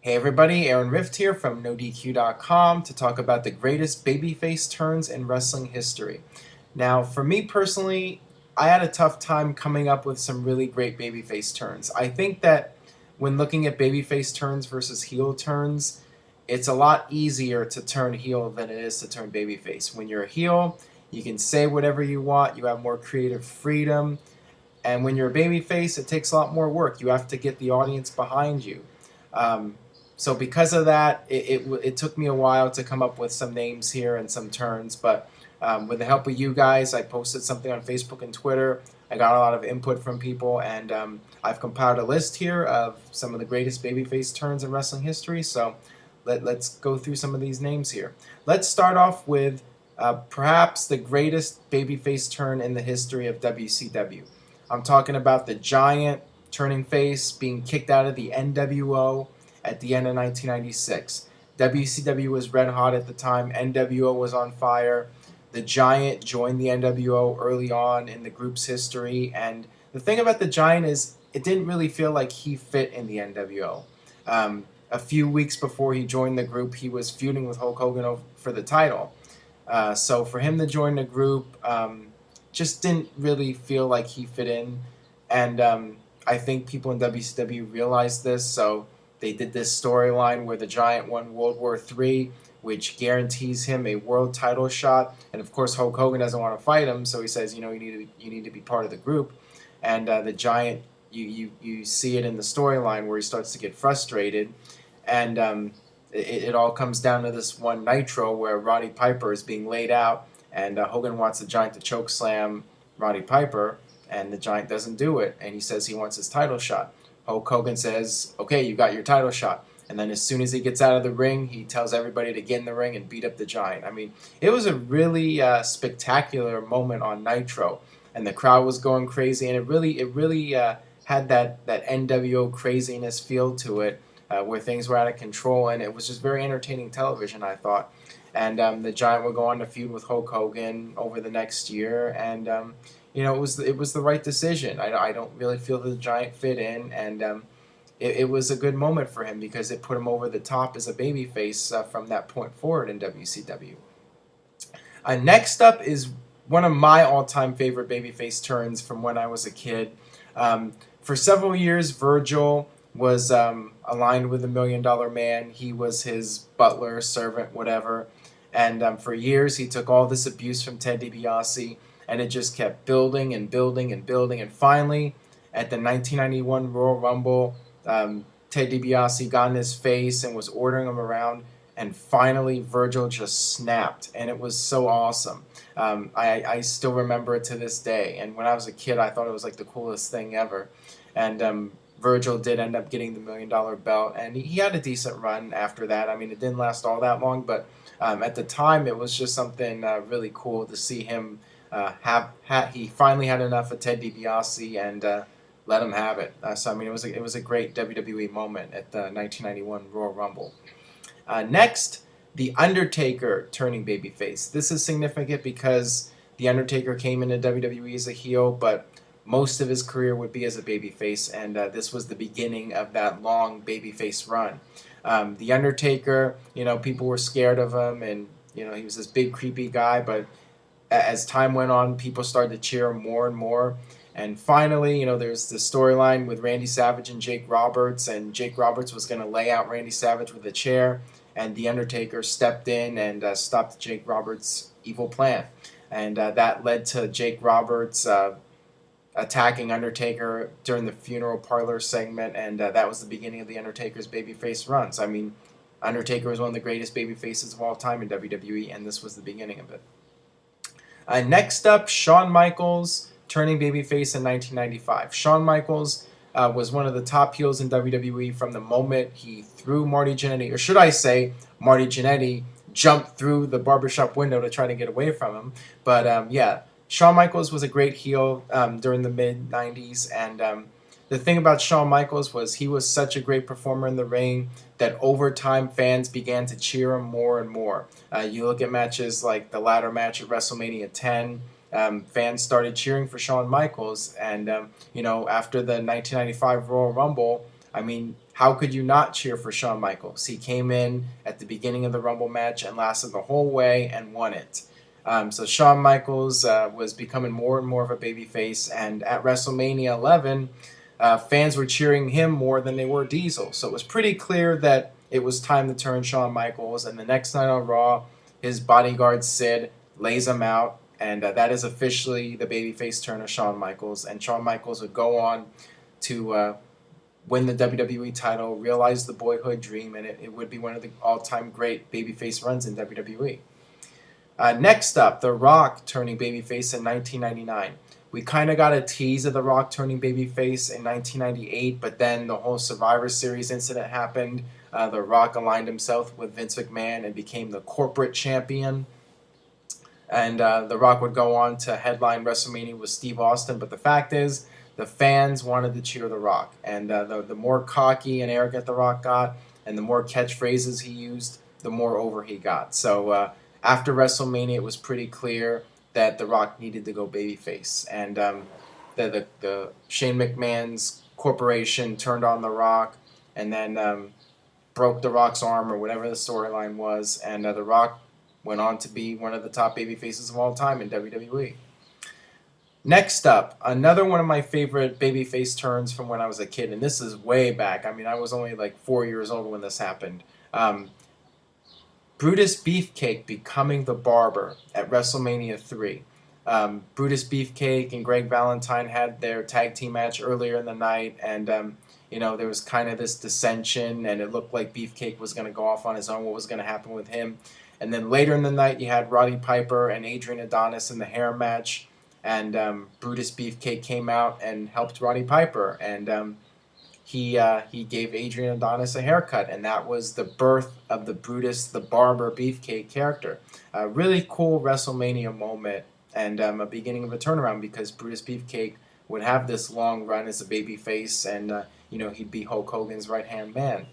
Hey everybody, Aaron Rift here from NoDQ.com to talk about the greatest babyface turns in wrestling history. Now, for me personally, I had a tough time coming up with some really great babyface turns. I think that when looking at babyface turns versus heel turns, it's a lot easier to turn heel than it is to turn babyface. When you're a heel, you can say whatever you want, you have more creative freedom, and when you're a babyface, it takes a lot more work. You have to get the audience behind you. Um, so because of that, it took me a while to come up with some names here and some turns. But with the help of you guys, I posted something on Facebook and Twitter. I got a lot of input from people, and I've compiled a list here of some of the greatest babyface turns in wrestling history. So let's go through some of these names here. Let's start off with perhaps the greatest babyface turn in the history of WCW. I'm talking about the Giant turning face, being kicked out of the NWO at the end of 1996. WCW was red hot at the time. NWO was on fire. The Giant joined the NWO early on in the group's history. And the thing about the Giant is it didn't really feel like he fit in the NWO. A few weeks before he joined the group, he was feuding with Hulk Hogan for the title. So for him to join the group, just didn't really feel like he fit in. And I think people in WCW realized this, so they did this storyline where the Giant won World War III, which guarantees him a world title shot. And of course, Hulk Hogan doesn't want to fight him, so he says, you need to be part of the group. And the Giant, you see it in the storyline where he starts to get frustrated, and it all comes down to this one Nitro where Roddy Piper is being laid out, and Hogan wants the Giant to choke slam Roddy Piper, and the Giant doesn't do it, and he says he wants his title shot. Hulk Hogan says, okay, you got your title shot. And then as soon as he gets out of the ring, he tells everybody to get in the ring and beat up the Giant. I mean, it was a really spectacular moment on Nitro, and the crowd was going crazy, and it really had that NWO craziness feel to it, where things were out of control, and it was just very entertaining television, I thought. And the Giant would go on to feud with Hulk Hogan over the next year, and it was the right decision. I don't really feel that the Giant fit in, and it was a good moment for him because it put him over the top as a babyface from that point forward in WCW. Next up is one of my all-time favorite babyface turns from when I was a kid. For several years, Virgil was aligned with the Million Dollar Man. He was his butler, servant, whatever. And for years, he took all this abuse from Ted DiBiase, and it just kept building and building and building. And finally, at the 1991 Royal Rumble, Ted DiBiase got in his face and was ordering him around. And finally, Virgil just snapped, and it was so awesome. I still remember it to this day. And when I was a kid, I thought it was like the coolest thing ever. And Virgil did end up getting the $1 million belt, and he had a decent run after that. I mean, it didn't last all that long, but at the time, it was just something really cool to see him he finally had enough of Ted DiBiase and let him have it. So I mean, it was a great WWE moment at the 1991 Royal Rumble. Next, The Undertaker turning babyface. This is significant because The Undertaker came into WWE as a heel, but most of his career would be as a babyface, and this was the beginning of that long babyface run. The Undertaker, people were scared of him, and he was this big creepy guy, but as time went on, people started to cheer him more and more. And finally, there's the storyline with Randy Savage and Jake Roberts, and Jake Roberts was going to lay out Randy Savage with a chair, and The Undertaker stepped in and stopped Jake Roberts' evil plan. And that led to Jake Roberts attacking Undertaker during the funeral parlor segment, and that was the beginning of The Undertaker's babyface runs. I mean, Undertaker was one of the greatest babyfaces of all time in WWE, and this was the beginning of it. Next up, Shawn Michaels turning babyface in 1995. Shawn Michaels was one of the top heels in WWE from the moment he threw Marty Jannetty, or should I say, Marty Jannetty jumped through the barbershop window to try to get away from him. But yeah, Shawn Michaels was a great heel during the mid-90s, and the thing about Shawn Michaels was he was such a great performer in the ring that over time fans began to cheer him more and more. You look at matches like the ladder match at WrestleMania 10, fans started cheering for Shawn Michaels, and after the 1995 Royal Rumble, I mean, how could you not cheer for Shawn Michaels? He came in at the beginning of the Rumble match and lasted the whole way and won it. So Shawn Michaels was becoming more and more of a babyface, and at WrestleMania 11, fans were cheering him more than they were Diesel. So it was pretty clear that it was time to turn Shawn Michaels, and the next night on Raw, his bodyguard Sid lays him out, and that is officially the babyface turn of Shawn Michaels. And Shawn Michaels would go on to win the WWE title, realize the boyhood dream, and it would be one of the all-time great babyface runs in WWE. Next up, The Rock turning babyface in 1999. We kind of got a tease of The Rock turning babyface in 1998, but then the whole Survivor Series incident happened. The Rock aligned himself with Vince McMahon and became the corporate champion. And The Rock would go on to headline WrestleMania with Steve Austin. But the fact is, the fans wanted to cheer The Rock. And the more cocky and arrogant The Rock got, and the more catchphrases he used, the more over he got. So after WrestleMania, it was pretty clear that The Rock needed to go babyface. And the Shane McMahon's corporation turned on The Rock and then broke The Rock's arm or whatever the storyline was. And The Rock went on to be one of the top babyfaces of all time in WWE. Next up, another one of my favorite babyface turns from when I was a kid, and this is way back. I mean, I was only like 4 years old when this happened. Brutus Beefcake becoming the Barber at WrestleMania 3. Brutus Beefcake and Greg Valentine had their tag team match earlier in the night, and there was kind of this dissension, and it looked like Beefcake was going to go off on his own. What was going to happen with him? And then later in the night, you had Roddy Piper and Adrian Adonis in the hair match, and Brutus Beefcake came out and helped Roddy Piper, and he gave Adrian Adonis a haircut, and that was the birth of the Brutus the Barber Beefcake character. A really cool WrestleMania moment, and a beginning of a turnaround, because Brutus Beefcake would have this long run as a babyface, and he'd be Hulk Hogan's right-hand man.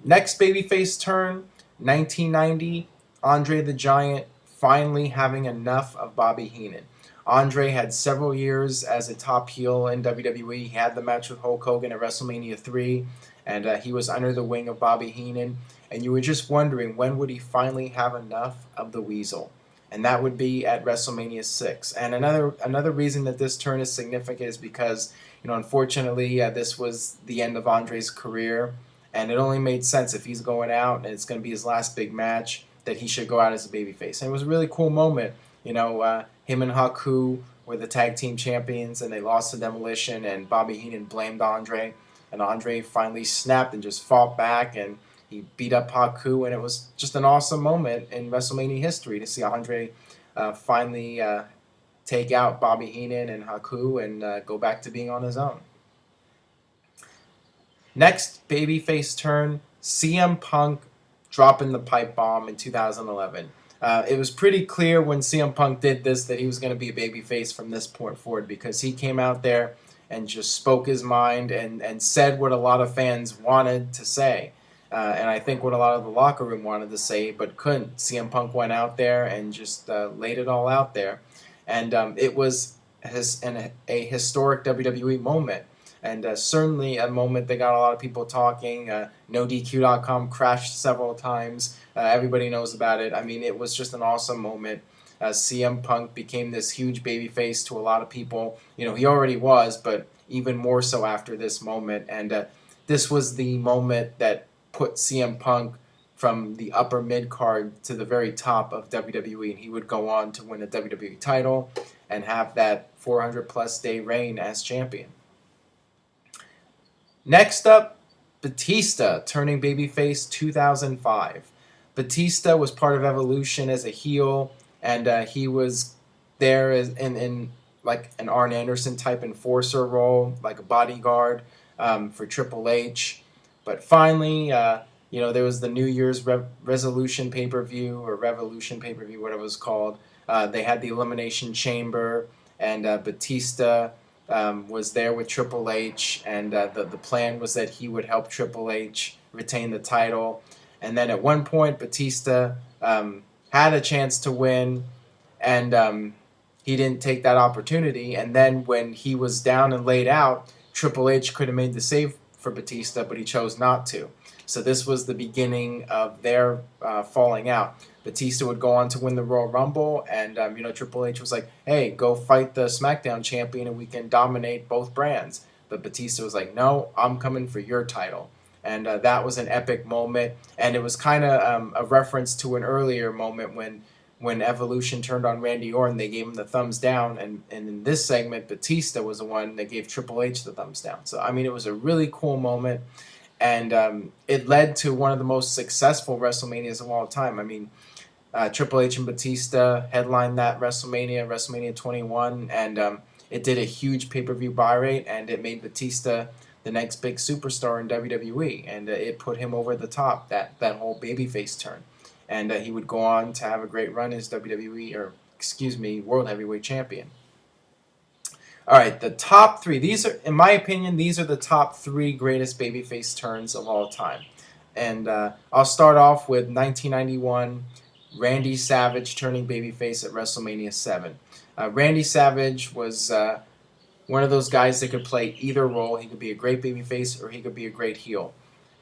Next babyface turn, 1990, Andre the Giant finally having enough of Bobby Heenan. Andre had several years as a top heel in WWE. He had the match with Hulk Hogan at WrestleMania 3, and he was under the wing of Bobby Heenan. And you were just wondering, when would he finally have enough of the Weasel? And that would be at WrestleMania 6. And another reason that this turn is significant is because, unfortunately, this was the end of Andre's career. And it only made sense, if he's going out and it's going to be his last big match, that he should go out as a babyface. And it was a really cool moment. Him and Haku were the tag team champions, and they lost to Demolition, and Bobby Heenan blamed Andre. And Andre finally snapped and just fought back, and he beat up Haku, and it was just an awesome moment in WrestleMania history to see Andre finally take out Bobby Heenan and Haku and go back to being on his own. Next babyface turn, CM Punk dropping the pipe bomb in 2011. It was pretty clear when CM Punk did this that he was going to be a babyface from this point forward, because he came out there and just spoke his mind and said what a lot of fans wanted to say. And I think what a lot of the locker room wanted to say but couldn't. CM Punk went out there and just laid it all out there. And it was a historic WWE moment. And certainly a moment that got a lot of people talking. NoDQ.com crashed several times. Everybody knows about it. I mean, it was just an awesome moment. CM Punk became this huge babyface to a lot of people. He already was, but even more so after this moment. And this was the moment that put CM Punk from the upper mid-card to the very top of WWE. And he would go on to win a WWE title and have that 400-plus day reign as champion. Next up, Batista turning babyface 2005. Batista was part of Evolution as a heel, and he was there in like an Arn Anderson type enforcer role, like a bodyguard for Triple H. But finally, there was the New Year's Resolution pay-per-view, or Revolution pay-per-view, whatever it was called. They had the Elimination Chamber, and Batista was there with Triple H, and the plan was that he would help Triple H retain the title. And then at one point, Batista had a chance to win, and he didn't take that opportunity. And then when he was down and laid out, Triple H could have made the save for Batista, but he chose not to. So this was the beginning of their falling out. Batista would go on to win the Royal Rumble, and Triple H was like, "Hey, go fight the SmackDown champion, and we can dominate both brands." But Batista was like, "No, I'm coming for your title." And that was an epic moment, and it was kind of a reference to an earlier moment when Evolution turned on Randy Orton. They gave him the thumbs down, and in this segment, Batista was the one that gave Triple H the thumbs down. So I mean, it was a really cool moment, and it led to one of the most successful WrestleManias of all time. I mean, Triple H and Batista headlined that WrestleMania 21, and it did a huge pay-per-view buy rate, and it made Batista the next big superstar in WWE, and it put him over the top, that whole babyface turn. And he would go on to have a great run as World Heavyweight Champion. All right, the top three. These are, in my opinion, these are the top three greatest babyface turns of all time. And I'll start off with 1991, Randy Savage turning babyface at WrestleMania 7. Randy Savage was one of those guys that could play either role. He could be a great babyface or he could be a great heel.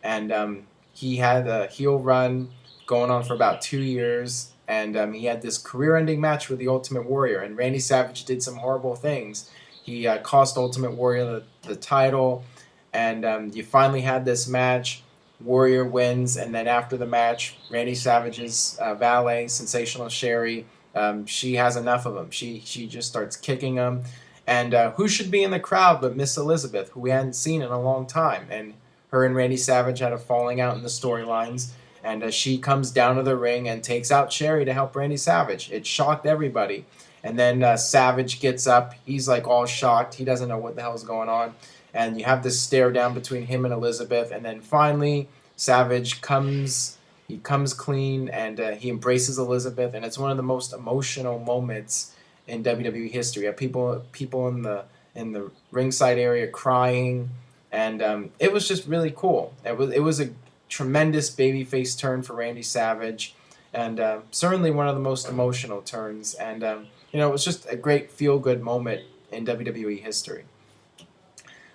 And he had a heel run going on for about 2 years, and he had this career-ending match with the Ultimate Warrior, and Randy Savage did some horrible things. He cost Ultimate Warrior the title, and you finally had this match. Warrior wins, and then after the match, Randy Savage's valet, Sensational Sherry, she has enough of him. She just starts kicking him, and who should be in the crowd but Miss Elizabeth, who we hadn't seen in a long time, and her and Randy Savage had a falling out in the storylines. And she comes down to the ring and takes out Sherry to help Randy Savage. It shocked everybody. And then Savage gets up. He's like all shocked. He doesn't know what the hell's going on. And you have this stare down between him and Elizabeth. And then finally, Savage comes clean, and he embraces Elizabeth. And it's one of the most emotional moments in WWE history. People in the ringside area crying. And it was just really cool. It was a tremendous babyface turn for Randy Savage, and certainly one of the most emotional turns. And it was just a great feel-good moment in WWE history.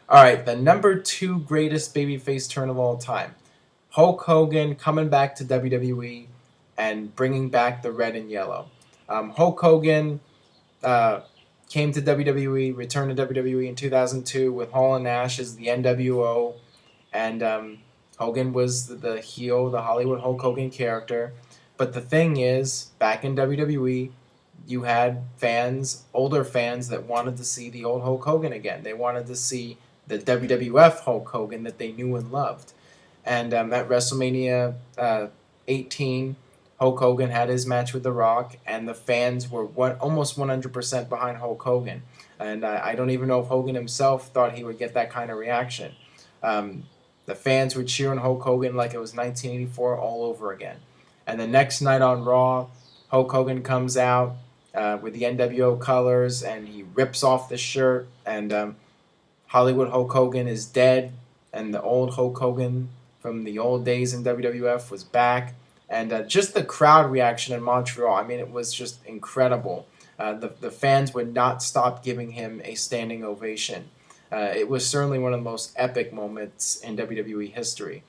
All right, the number 2 greatest babyface turn of all time, Hulk Hogan coming back to WWE and bringing back the red and yellow. Hulk Hogan came to WWE, returned to WWE in 2002 with Hall and Nash as the NWO, and Hogan was the heel, the Hollywood Hulk Hogan character. But the thing is, back in WWE, you had older fans that wanted to see the old Hulk Hogan again. They wanted to see the WWF Hulk Hogan that they knew and loved. And at WrestleMania 18, Hulk Hogan had his match with The Rock, and the fans were almost 100% behind Hulk Hogan. And I don't even know if Hogan himself thought he would get that kind of reaction. The fans were cheering Hulk Hogan like it was 1984 all over again. And the next night on Raw, Hulk Hogan comes out with the NWO colors, and he rips off the shirt, and Hollywood Hulk Hogan is dead, and the old Hulk Hogan from the old days in WWF was back. And just the crowd reaction in Montreal, I mean, it was just incredible. The fans would not stop giving him a standing ovation. It was certainly one of the most epic moments in WWE history.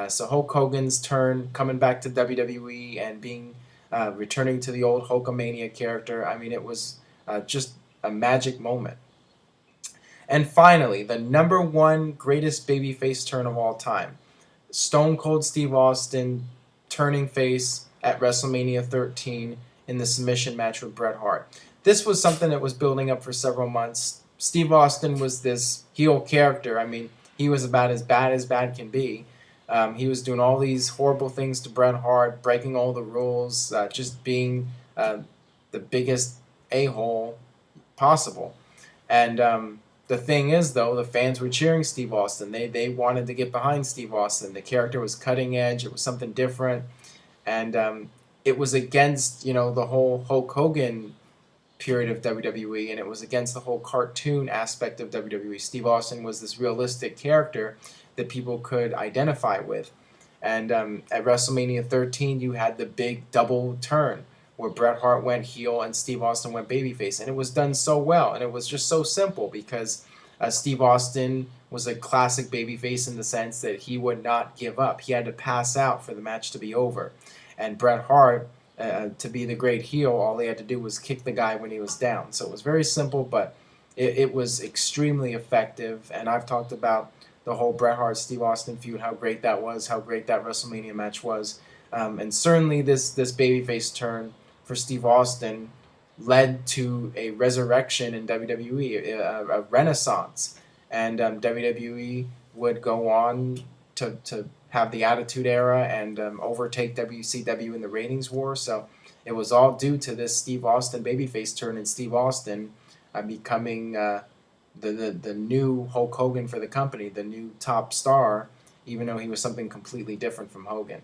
So Hulk Hogan's turn, coming back to WWE and returning to the old Hulkamania character, I mean, it was just a magic moment. And finally, the number 1 greatest babyface turn of all time, Stone Cold Steve Austin turning face at WrestleMania 13 in the submission match with Bret Hart. This was something that was building up for several months. Steve Austin was this heel character. I mean, he was about as bad can be. He was doing all these horrible things to Bret Hart, breaking all the rules, just being the biggest a-hole possible. And the thing is, though, the fans were cheering Steve Austin. They wanted to get behind Steve Austin. The character was cutting edge. It was something different. And it was against, the whole Hulk Hogan period of WWE, and it was against the whole cartoon aspect of WWE. Steve Austin was this realistic character that people could identify with. And at WrestleMania 13, you had the big double turn where Bret Hart went heel and Steve Austin went babyface. And it was done so well, and it was just so simple because Steve Austin was a classic babyface in the sense that he would not give up. He had to pass out for the match to be over. And Bret Hart, to be the great heel, all he had to do was kick the guy when he was down. So it was very simple, but it was extremely effective. And I've talked about the whole Bret Hart Steve Austin feud, how great that was, how great that WrestleMania match was. And certainly this babyface turn for Steve Austin led to a resurrection in WWE, a renaissance. And WWE would go on to have the Attitude Era and overtake WCW in the ratings war. So it was all due to this Steve Austin babyface turn and Steve Austin becoming the new Hulk Hogan for the company, the new top star, even though he was something completely different from Hogan.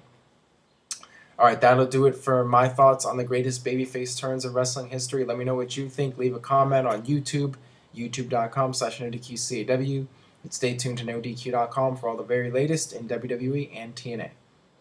All right, that'll do it for my thoughts on the greatest babyface turns of wrestling history. Let me know what you think. Leave a comment on YouTube, youtube.com/NoDQCAW. And stay tuned to NoDQ.com for all the very latest in WWE and TNA.